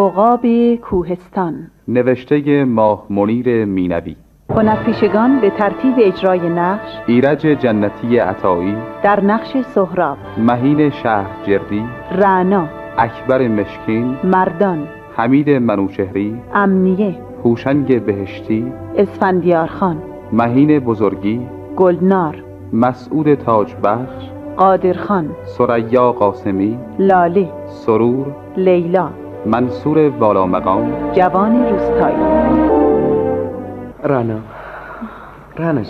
عقاب کوهستان، نوشته ماه منیر مینوی. هنرپیشگان به ترتیب اجرای نقش: ایرج جنتی عطایی در نقش سهراب، مهین شهرجردی، رعنا، اکبر مشکین، مردان، حمید منوچهری، امنیه، هوشنگ بهشتی، اسفندیارخان، مهین بزرگی، گلنار، مسعود تاجبخش، قادرخان، ثریا قاسمی، لاله، سرور، لیلا، منصور والامقام، جوان روستایی. رعنا جان،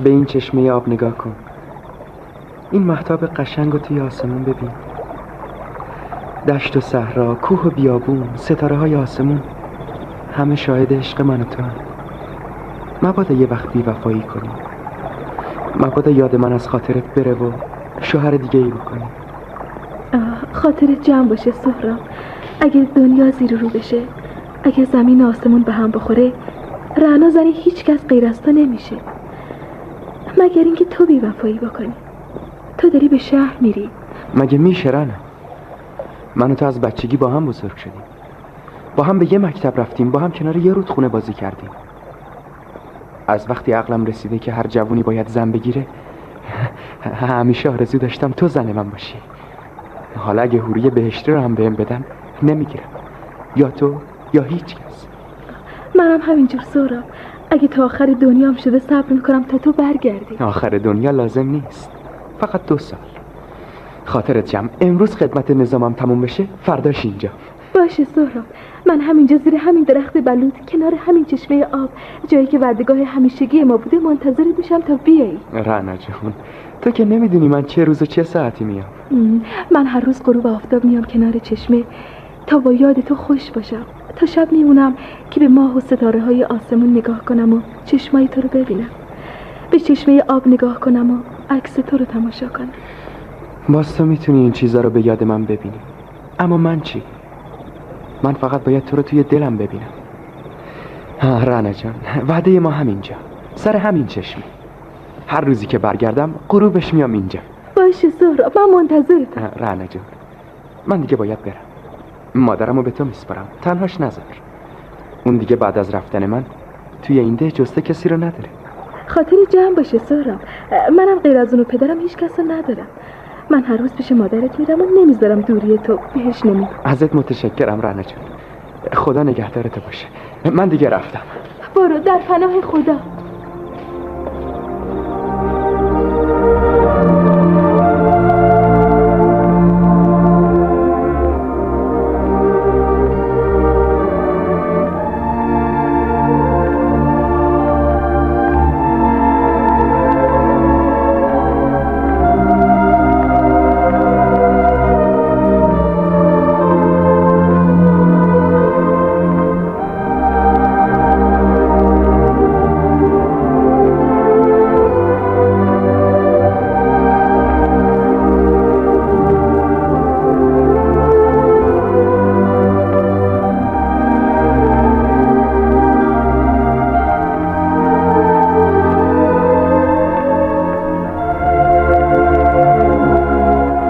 به این چشمه آب نگاه کن. این مهتاب قشنگ رو توی آسمون ببین. دشت و صحرا، کوه و بیابون، ستاره های آسمون، همه شاهد عشق من و تو هم. مبادا یه وقت بی وفایی کنی، مبادا یاد من از خاطرت بره و شوهر دیگه ای بکنی. خاطرت جمع باشه سهراب. اگه دنیا زیر رو بشه، اگه زمین و آسمون به هم بخوره، رعنا زنی هیچ کس غیر از تو نمیشه، مگر اینکه تو بی وفایی بکنی. تو داری به شهر میری. مگه میشه رعنا؟ من و تو از بچگی با هم بزرگ شدیم، با هم به یه مکتب رفتیم، با هم کنار یه رودخونه بازی کردیم. از وقتی عقلم رسیده که هر جوونی باید زن بگیره، همیشه آرزو داشتم تو زن من باشی. حالا اگه حوری بهشتی رو هم بهم بدن نمیگیرم، یا تو یا هیچ کس. منم همینجور سهراب. اگه تا آخر دنیام شده صبر میکنم تا تو برگردی. آخر دنیا لازم نیست، فقط 2 سال. خاطرت جمع، امروز خدمت نظامم تموم بشه، فرداش اینجا. باشه سهراب، من همینجا زیر همین درخت بلوط کنار همین چشمه آب، جایی که وعدهگاه همیشگی ما بوده، منتظرت میشم تا بیایی. رعنا جان، تو که نمیدونی من چه روز و چه ساعتی میام. من هر روز غروب آفتاب میام کنار چشمه تا با یاد تو خوش باشم. تا شب میمونم که به ماه و ستاره های آسمون نگاه کنم و چشمای تو رو ببینم، به چشمه آب نگاه کنم و عکس تو رو تماشا کنم. باز تو میتونی این چیزا رو به یاد من ببینی، اما من چی؟ من فقط باید تو رو توی دلم ببینم. رعنا جان، وعده ما همینجا، سر همین چشمه. هر روزی که برگردم غروبش میام اینجا. باشه سهراب، من منتظرتم. رعنا جان، من دیگه باید برم. مادرمو به تو میسپارم، تنهاش نذار. اون دیگه بعد از رفتن من توی این ده جسته کسی رو نداره. خاطر جمع باشه سهراب. منم غیر از اون و پدرم هیچ کس رو ندارم. من هر روز پیش مادرت میرم و نمیذارم دوری تو بهش نمیدم. ازت متشکرم رعنا جان، خدا نگهدارت باشه. من دیگه رفتم. برو در پناه خدا.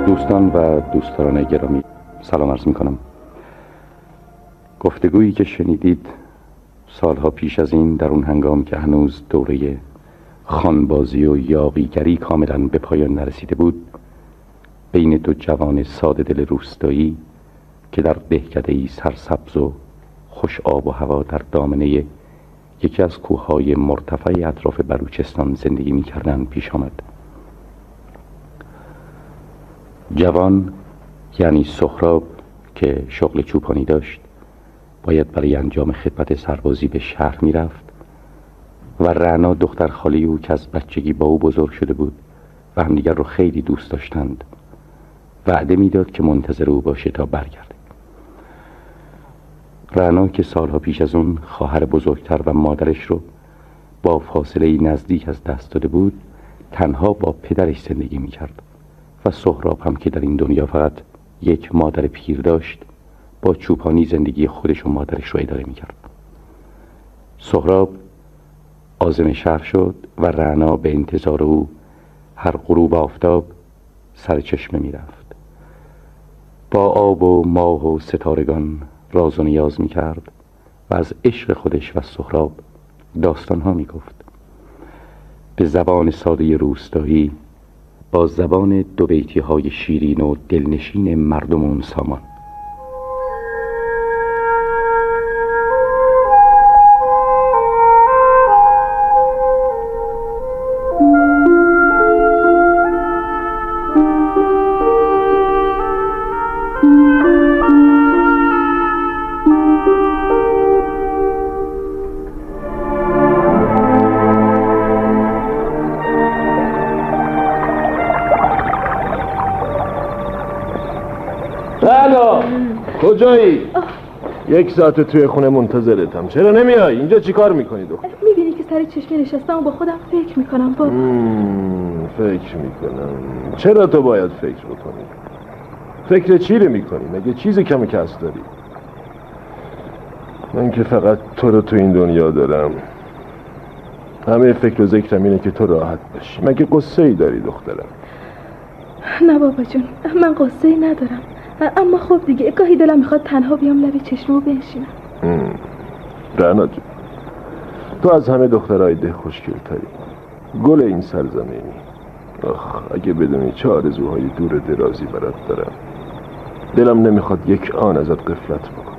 دوستان و دوستداران گرامی، سلام عرض میکنم. گفتگویی که شنیدید سالها پیش از این، در اون هنگام که هنوز دوره خانبازی و یاغیگری کاملا به پایان نرسیده بود، بین 2 جوان ساده دل روستایی که در دهکده‌ای سرسبز و خوش آب و هوا در دامنه یکی از کوههای مرتفع اطراف بلوچستان زندگی می‌کردند پیش آمد. جوان یعنی سهراب که شغل چوپانی داشت، باید برای انجام خدمت سربازی به شهر میرفت و رعنا دختر خاله او که از بچگی با او بزرگ شده بود و همدیگر رو خیلی دوست داشتند، وعده میداد که منتظر او باشه تا برگرده. رعنا که سالها پیش از اون خواهر بزرگتر و مادرش رو با فاصله نزدیک از دست داده بود، تنها با پدرش زندگی میکرد و سهراب هم که در این دنیا فقط یک مادر پیر داشت، با چوپانی زندگی خودش و مادرش رو اداره میکرد. سهراب عازم شهر شد و رعنا به انتظار او هر غروب آفتاب سر چشمه میرفت. با آب و ماه و ستارگان راز و نیاز می کرد و از عشق خودش و سهراب داستانها می گفت، به زبان ساده روستایی، با زبان دو بیتی های شیرین و دلنشین مردم اون سامان. رعنا کجایی؟ یک ساعت توی خونه منتظرتم. چرا نمیای؟ اینجا چی کار میکنی دختر؟ میبینی که سر چشمی نشستم و با خودم فکر میکنم بابا. فکر میکنم. چرا تو باید فکر بکنی؟ فکر چی رو میکنی؟ مگه چیزی کم کس داری؟ من که فقط تو رو تو این دنیا دارم. همه فکر و ذکرم اینه که تو راحت باشی. مگه قصه ای داری دخترم؟ نه بابا جون، من قصه ای ندارم، اما خب دیگه گاهی دلم میخواد تنها بیام لب چشمو بنشینم. رعنا جون، تو از همه دخترهای ده خوشگل تری، گل این سرزمینی. اگه بدونی چه آرزوهای دور درازی برات دارم. دلم نمیخواد یک آن ازت غفلت بکنم.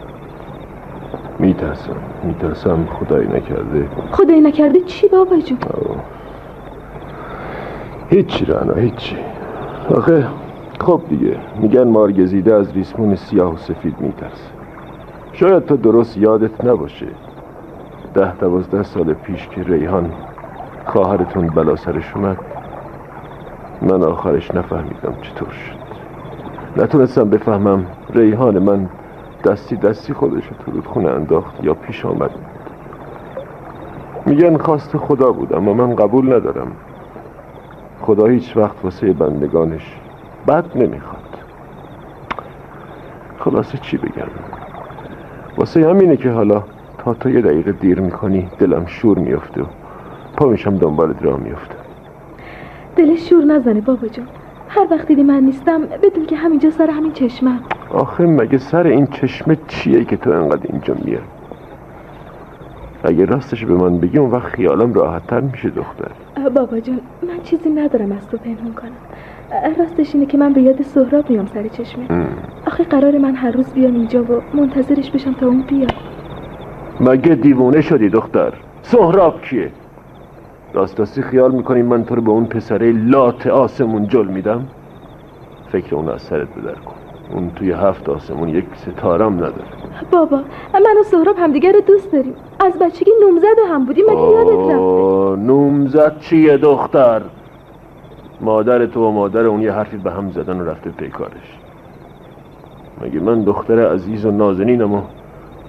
میترسم خدایی نکرده. خدایی نکرده چی بابا جون؟ هیچی رعنا، هیچی. آخه خب دیگه میگن مارگزیده از ریسمون سیاه و سفید میترسه. شاید تو درست یادت نباشه 10-12 سال پیش که ریحان خواهرتون بلا سرش اومد، من آخرش نفهمیدم چطور شد. نتونستم بفهمم ریحان من دستی خودش رو تو رودخونه انداخت یا پیش آمد. میگن خواست خدا بود، اما من قبول ندارم. خدا هیچ وقت واسه بندگانش بد نمیخواد. خلاصه چی بگم؟ واسه همینه که حالا تا تو یه دقیقه دیر میکنی دلم شور میفته و پا میشم دنبالت راه میفته. دلش شور نزنه بابا جون. هر وقت دیدی من نیستم بدون که همینجا سر همین چشمم. آخه مگه سر این چشمه چیه که تو انقدر اینجا میای؟ اگه راستش به من بگی اون وقت خیالم راحت تر میشه دختر. بابا جون، من چیزی ندارم از تو پنهون کنم. راستش اینه که من به یاد سهراب میام سر چشمه. آخه قرار من هر روز بیام اینجا و منتظرش بشم تا اون بیاد. مگه دیوونه شدی دختر؟ سهراب کیه؟ راستی خیال میکنی من تو رو به اون پسره لات آسمون جل میدم؟ فکر اون از سرت بدر کن. اون توی 7 آسمون یک ستارم نداره. بابا، من و سهراب همدیگه رو دوست داریم. از بچگی نومزد هم بودیم. مگه یادت رفته؟ نومزد چیه دختر؟ مادر تو و مادر اون یه حرفی به هم زدن و رفته پیکارش. مگه من دختر عزیز و نازنینم و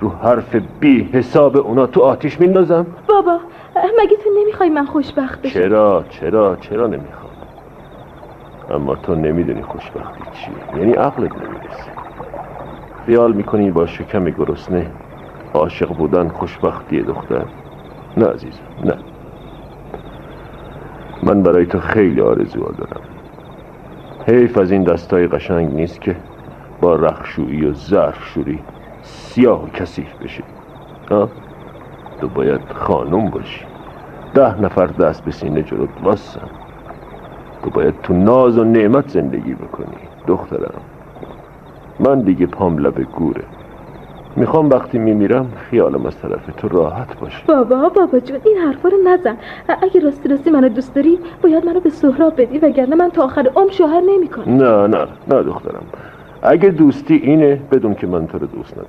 رو حرف بی حساب اونا تو آتیش میندازم؟ بابا، مگه تو نمیخوای من خوشبخت بشم؟ چرا نمیخوام؟ اما تو نمیدونی خوشبختی چیه. یعنی عقلت نمیرسه. خیال میکنی با شکم گرسنه عاشق بودن خوشبختیه دختر؟ نه عزیزم، نه. من برای تو خیلی آرزوها دارم. حیف از این دستای قشنگ نیست که با رخشویی و ظرفشویی سیاه و کثیف بشه. تو باید خانم باشی. 10 نفر دست به سینه جلوت واسن. تو باید تو ناز و نعمت زندگی بکنی دخترم. من دیگه پام لب گوره. میخوام وقتی میمیرم خیالم از طرف تو راحت باشه. بابا جون، این حرفا رو نزن. اگه راستی منو دوست داری باید منو به سهراب بدی، وگرنه من تا آخر عمر شوهر نمیکنم. نه دخترم. اگه دوستی اینه بدون که من تو رو دوست ندارم.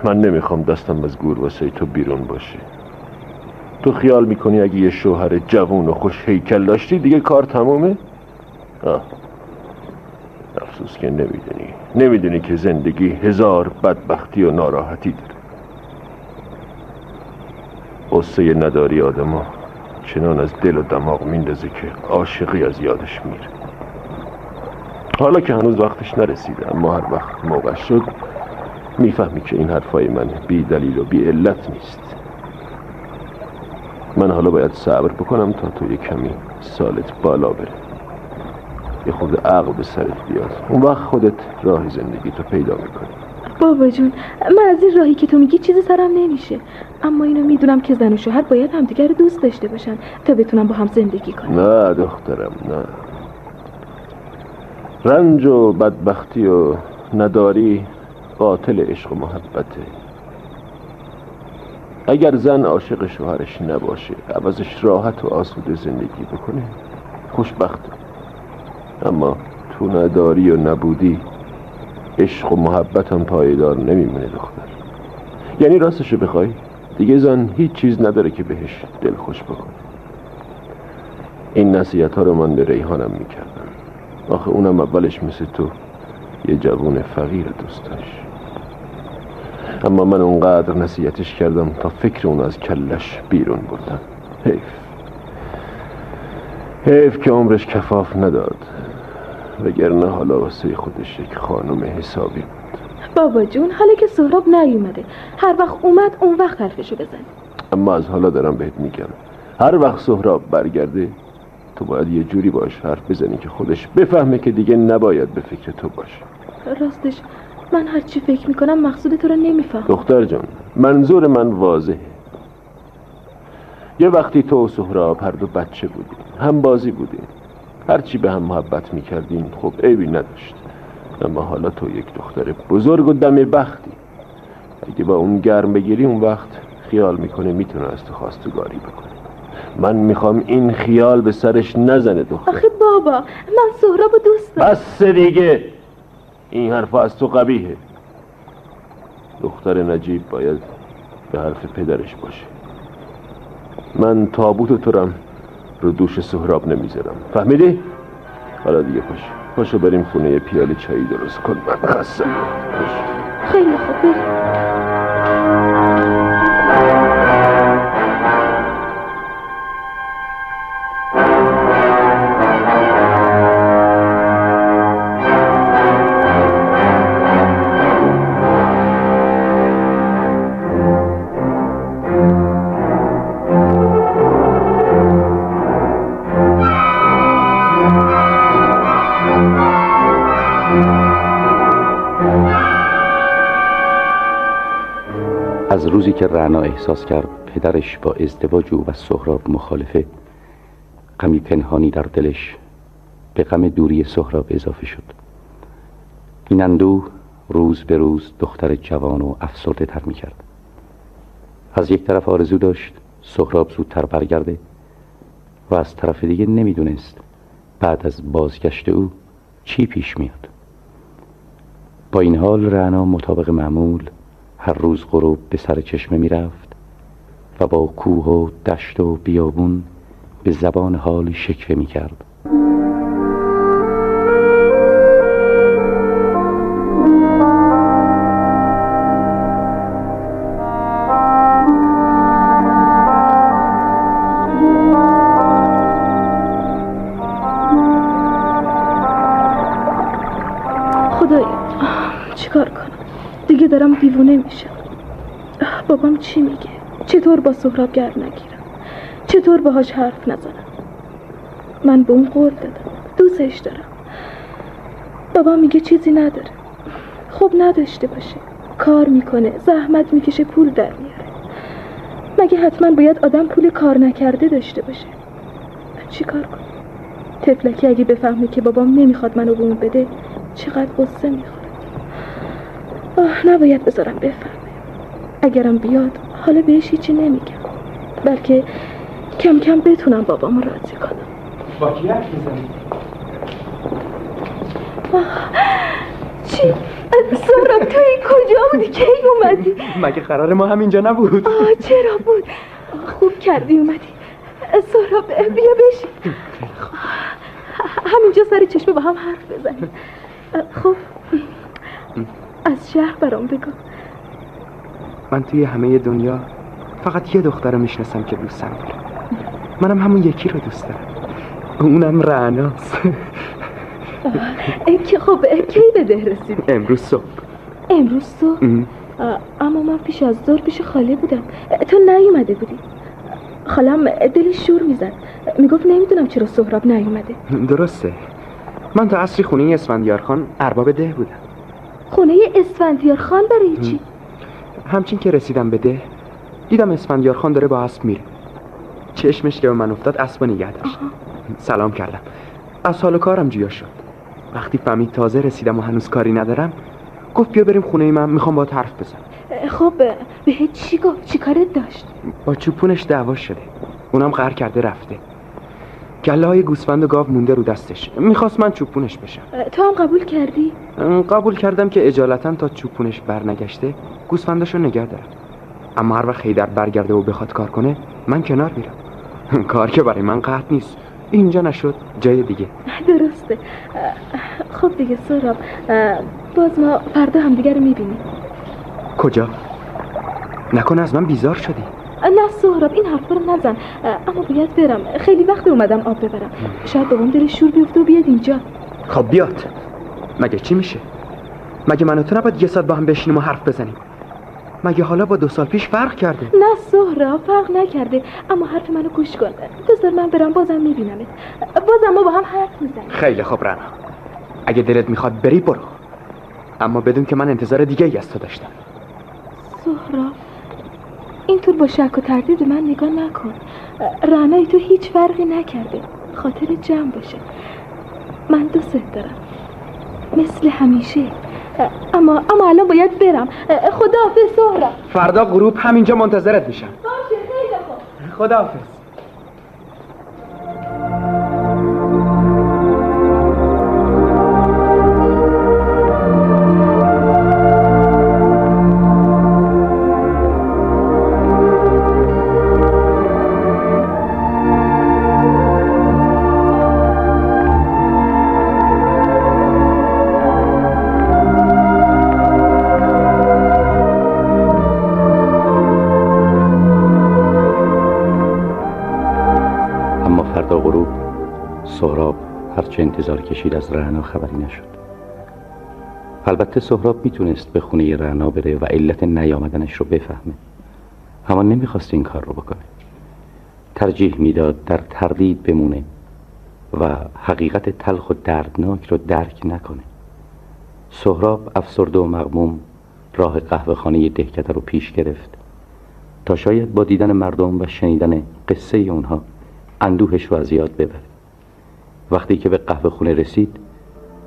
من نمیخوام دستم از گور واسه تو بیرون باشه. تو خیال میکنی اگه یه شوهر جوون و خوش هیکل داشتی دیگه کار تمومه؟ افسوس که نمیدونی که زندگی 1000 بدبختی و ناراحتی داره. قصه نداری آدمو چنان از دل و دماغ میندازه که عاشقی از یادش میره. حالا که هنوز وقتش نرسیده، اما هر وقت موقع شد میفهمی که این حرفای من بی دلیل و بی علت نیست. من حالا باید صبر بکنم تا تو یه کمی سالت بالا بره. یه خود عقل به سرت بیاد، اون وقت خودت راه زندگی تو پیدا میکنی. بابا جون، من از این راهی که تو میگی چیزی سرم نمیشه، اما اینو میدونم که زن و شوهر باید همدیگر رو دوست داشته باشن تا بتونن با هم زندگی کنن. نه دخترم، نه. رنج و بدبختی و نداری قاتل عشق و محبته. اگر زن عاشق شوهرش نباشه، عوضش راحت و آسوده زندگی بکنه، خوشبخته. اما تو نداری و نبودی، عشق و محبت هم پایدار نمیمونه دختر. یعنی راستشو بخوای دیگه زن هیچ چیز نداره که بهش دل خوش بکنه. این نصیحت ها رو من به ریحانم میکردم. آخه اونم اولش مثل تو یه جوون فقیر دوست داشت، اما من اونقدر نصیحتش کردم تا فکر اون از کلش بیرون بردم. حیف که عمرش کفاف نداد، وگرنه حالا واسه خودش یک خانم حسابی بود. بابا جون، حالا که سهراب نیومده، هر وقت اومد اون وقت حرفشو بزن. اما از حالا دارم بهت میگم، هر وقت سهراب برگرده تو باید یه جوری باش حرف بزنی که خودش بفهمه که دیگه نباید به فکر تو باشه. راستش من هر چی فکر میکنم مقصود تو رو نمیفهم. دختر جان، منظور من واضحه. یه وقتی تو و سهراب هر دو بچه بودین، هم بازی بودین، هرچی به هم محبت میکردین خب عیبی نداشت. اما حالا تو یک دختر بزرگ و دم بختی، اگه با اون گرم بگیری اون وقت خیال میکنه میتونه از تو خواستگاری بکنه. من میخوام این خیال به سرش نزنه دختر. آخه بابا، من سهرابو دوست دارم. بس دیگه، این حرف از تو قبیحه. دختر نجیب باید به حرف پدرش باشه. من تابوت تو رو دوش سهراب نمیذارم، فهمیدی؟ حالا دیگه پاشو بریم خونه یه پیاله چایی درست کن، من خستم. خیلی خوب، بریم. از روزی که رعنا احساس کرد پدرش با ازدواج او و سهراب مخالفه، غمی پنهانی در دلش به غم دوری سهراب اضافه شد. این اندوه روز به روز دختر جوان و افسرده تر می کرد. از یک طرف آرزو داشت سهراب زودتر برگرده و از طرف دیگه نمیدونست بعد از بازگشت او چی پیش میاد. با این حال رعنا مطابق معمول هر روز غروب به سر چشمه می رفت و با کوه و دشت و بیابون به زبان حال شکوه می کرد. خدایا چیکار کنم؟ دیگه دارم دیوونه میشم. بابام چی میگه؟ چطور با سهراب گرم نگیرم؟ چطور باهاش حرف نزنم؟ من به اون قول دادم، دوستش دارم. بابا میگه چیزی نداره. خب نداشته باشه، کار میکنه، زحمت میکشه، پول در میاره. مگه حتما باید آدم پول کار نکرده داشته باشه؟ من چی کار کنم؟ طفلکی اگه بفهمه که بابام نمیخواد منو به اون بده چقدر غصه میخوره. نباید بذارم بفهمه. اگرم بیاد حالا بهش هیچی نمیگم، بلکه کم کم بتونم بابامو راضی کنم. با کی حرف میزنی؟ چی؟ سهراب توی کجا بودی؟ کی اومدی؟ مگه قرار ما همینجا نبود؟ چرا بود؟ خوب کردی اومدی. سهراب بیا بشین، همینجا سر چشمه با هم حرف بزنیم. خب از شهر برام بگو. من توی همه دنیا فقط یه دختر رو میشناسم که دوستم داره. منم همون یکی رو دوست دارم، اونم رعناست. که خب کی به ده رسیدی؟ امروز صبح. امروز صبح؟ اما من پیش از ظهر پیش خاله بودم، تو نیومده بودی. خالم دلش شور میزد، میگفت نمیدونم چرا سهراب نیومده. درسته، من تا عصری خونه اسفندیار خان ارباب ده بودم. خونه اسفندیار خان برای چی؟ همچین که رسیدم به ده دیدم اسفندیار خان داره با اسب میره. چشمش که به من افتاد اسبو نگه داشت. سلام کردم. از حال کارم جویا شد. وقتی فهمید تازه رسیدم و هنوز کاری ندارم گفت بیا بریم خونه من، میخوام باهات حرف بزنم. خب بهت چی گفت؟ چی کارت داشت؟ با چوپونش دعوا شده، اونم قهر کرده رفته. گله های گوسفند و گاو مونده رو دستش، میخواست من چوپونش بشم. تو هم قبول کردی؟ قبول کردم که اجالتا تا چوپونش برنگشته گوسفنداشو نگه دارم، اما هر وقت حیدر برگرده و بخواد کار کنه من کنار میرم. کار که برای من قحط نیست، اینجا نشد جای دیگه. درسته. خب دیگه سهراب، باز ما فردا همدیگه رو میبینیم. کجا؟ نکنه از من بیزار شدی؟ نه سهراب، این حرفا رو نزن. اما باید برم، خیلی وقت اومدم آب ببرم. شاید بابام دلش شور بیفته و بیاد اینجا. خب بیاد. مگه چی میشه؟ مگه من و تو نباید یه ساعت با هم بشینیم و حرف بزنیم؟ مگه حالا با 2 سال پیش فرق کرده؟ نه سهراب، فرق نکرده، اما حرف منو گوش کن. بذار من برم، بازم میبینمت، بازم ما با هم حرف میزنیم. خیلی خوب رنا، اگه دلت میخواد بری برو، اما بدون که من انتظار دیگه ای از تو داشتم. سهراب، اینطور با شک و تردید من نگاه نکن. رنای تو هیچ فرقی نکرده، خاطر جمع باشه. من دوست دارم مثل همیشه، اما الان باید برم. خداحافظ سهراب. فردا غروب همینجا منتظرت میشم. باشه، خیلی خوب. خداحافظ. سهراب هرچه انتظار کشید از رعنا خبری نشد. البته سهراب میتونست به خونه رعنا بره و علت نیامدنش رو بفهمه، اما نمیخواست این کار رو بکنه. ترجیح میداد در تردید بمونه و حقیقت تلخ و دردناک رو درک نکنه. سهراب افسرده و مغموم راه قهوه خانه دهکده رو پیش گرفت تا شاید با دیدن مردم و شنیدن قصه اونها اندوهش رو از یاد ببره. وقتی که به قهوه خونه رسید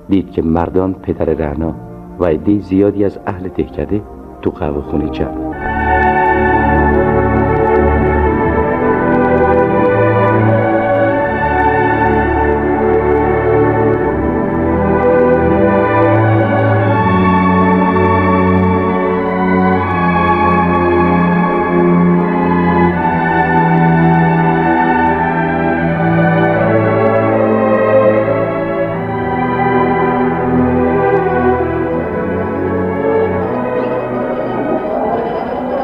دید که مردان، پدر رعنا و عده زیادی از اهل دهکده تو قهوه خونه جمع.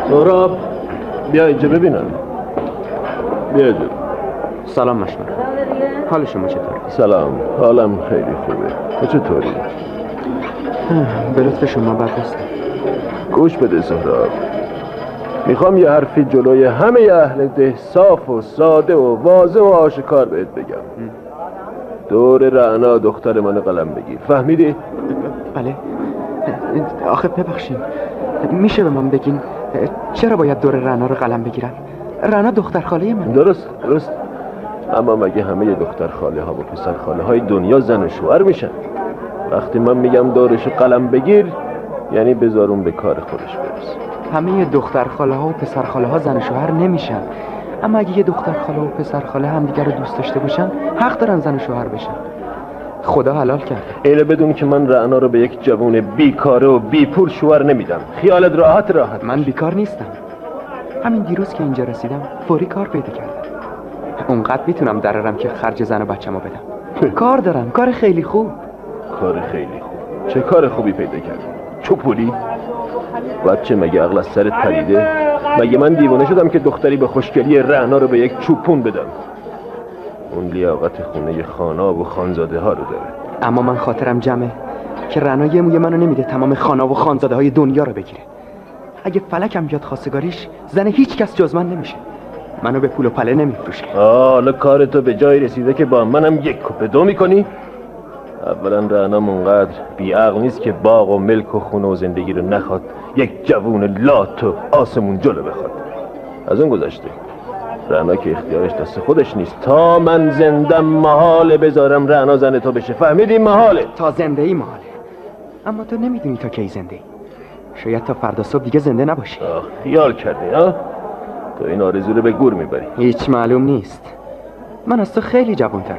سهراب بیا اینجا ببینم. بیا اینجا. سلام مشمر، حال شما چطور؟ سلام، حالم خیلی خوبه. تو چطوری؟ به لطف شما بد نیستم. گوش بده سهراب، میخوام یه حرفی جلوی همه اهل ده صاف و ساده و واضح و آشکار بهت بگم. دور رعنا دختر من قلم بگیر، فهمیدی؟ بله. آخه ببخشید، میشه به من بگین چرا باید دور رعنا رو قلم بگیرم؟ رعنا دختر خاله من. درست. اما مگه همه دختر خاله ها و پسر خاله های دنیا زن و شوهر میشن؟ وقتی من میگم دورش قلم بگیر یعنی بذارون به کار خودش برسه. همه دختر خاله ها و پسر خاله ها زن و شوهر نمیشن، اما اگه یه دختر خاله و پسر خاله همدیگر رو دوست داشته باشن حق دارن زن و شوهر بشن. خدا حلال کرده. اینو بدون که من رعنا رو به یک جوون بیکاره و بیپول شوهر نمیدم. خیالت راحت. من بیکار نیستم. همین دیروز که اینجا رسیدم فوری کار پیدا کردم. اونقدر میتونم درارم که خرج زن و بچه‌مو بدم. کار دارم، کار خیلی خوب. کار خیلی خوب؟ چه کار خوبی پیدا کردی؟ چوپولی؟ بچه مگه عقل از سرت پریده؟ مگه من دیوانه شدم که دختری به خوشگلی رعنا رو به یک چوپون بدم؟ اون لیاقت خونه خانا و خانزاده ها رو داره. اما من خاطرم جمعه که رعنا یه موی منو نمیده تمام خانا و خانزاده های دنیا رو بگیره. اگه فلکم بیاد خواستگاریش زن هیچ کس جز من نمیشه. منو به پول و پله نمیفروشه. حالا کارتو به جای رسیده که با منم یک کپ دو میکنی؟ اولا رعنا منقدر بیعقل نیست که باغ و ملک و خونه و زندگی رو نخواد، یک جوون لات و آسمون جلو بخواد. از اون گذشته رعنا که اختیارش دست خودش نیست. تا من زندم محاله بذارم رعنا زن تو بشه، فهمیدی؟ محاله. تا زنده ای محاله، اما تو نمیدونی تا کی زنده ای. شاید تا فردا صبح دیگه زنده نباشی. خیال کردی ها؟ تو این آرزو رو به گور میبری. هیچ معلوم نیست، من از تو خیلی جوان‌ترم.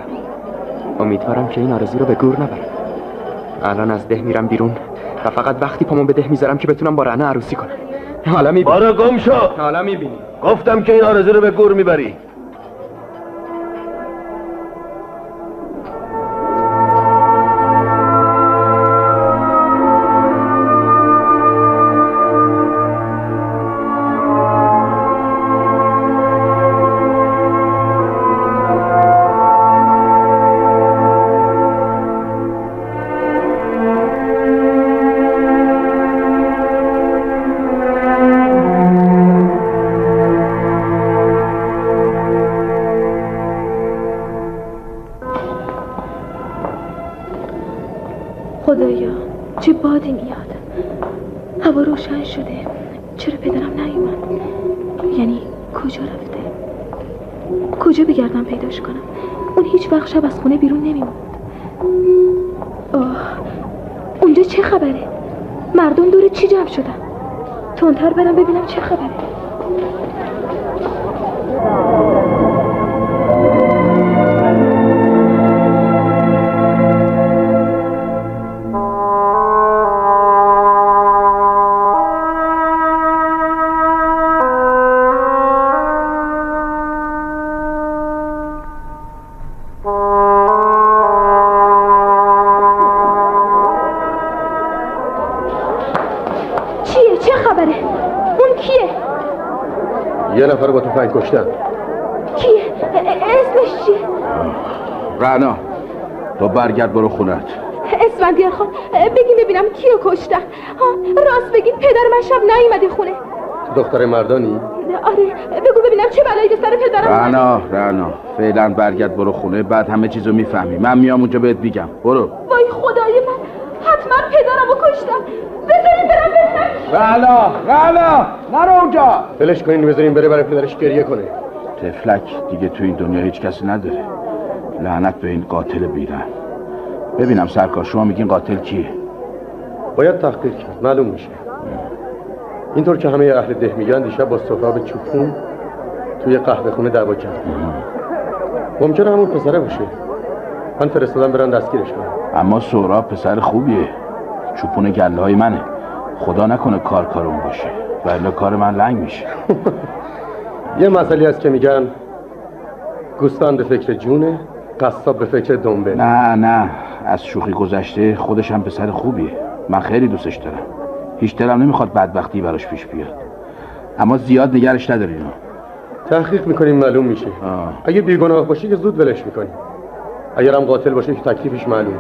امیدوارم که این آرزو رو به گور نبرم. الان از ده میرم بیرون و فقط وقتی پامو به ده میذارم که بتونم با رعنا عروسی کنم. حالا میبینی. بارا گم شو. حالا میبینی. گفتم که این آرزو رو به گور میبری. خدایا چه بادی میاد، هوا روشن شده، چرا پدرم نیومد؟ یعنی کجا رفته؟ کجا بگردم پیداش کنم؟ اون هیچ وقت شب از خونه بیرون نمیموند. اونجا چه خبره؟ مردم دور چی جمع شدن؟ تندتر برم ببینم چه خبره. چه خبره؟ اون کیه؟ یه نفر با تفنگ کشتن. کیه؟ اسمش چیه؟ رعنا، تو برگرد برو خونت. اسفندیار خان بگیم ببینم کیو کشتن. راست بگید پدر من شب نیومده خونه. دختر مردانی؟ آره، بگو ببینم چه بلایی به سر پدرم. رعنا فعلا برگرد برو خونه، بعد همه چیزو میفهمی. من میام اونجا بهت میگم. برو. وای خدای من، حتما پدرمو کشتم. بذارین برم ببینم. رعنا نرو اونجا. ولش کنین بذارین بره برای پدرش گریه کنه. تفلک دیگه تو این دنیا هیچ کسی نداره. لعنت به این قاتل بیرحم. ببینم سرکار، شما میگین قاتل کیه؟ باید تحقیق کرد، معلوم میشه. اینطور که همه اهل ده میگن دیشب با سهراب چوپون توی قهوه خونه دعوا کرد. ممکنه همون پسره باشه. من فرستادم برن دستگیرش کنم. اما سهراب پسر خوبیه، چوپون گله های منه. خدا نکنه کار اون باشه، ولی کار من لنگ میشه. یه مسئله هست که میگن گوستان به فکر جونه، قصاب به فکر دنبه. نه از شوخی گذشته، خودش هم پسر خوبیه. من خیلی دوستش دارم. هیچ دلم نمیخواد بدبختی براش پیش بیاد، اما زیاد نگرش نداریم. تحقیق میکنیم معلوم میشه. اگه بیگناه باشه که زود ولش میکنیم، اگرم قاتل باشه که تکلیفش معلوم.